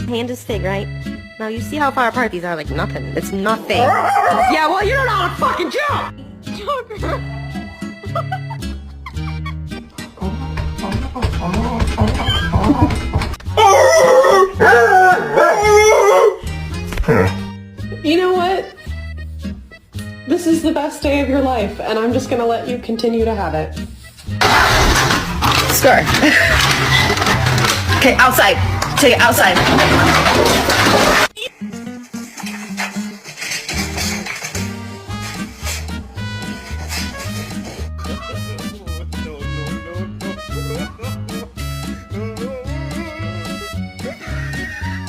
Hand is big, right? Now you see how far apart these are, like nothing. It's nothing. Yeah, well, you don't know how to fucking jump! Joker! You know what? This is the best day of your life, and I'm just gonna let you continue to have it. Score. Okay, outside. Take it outside.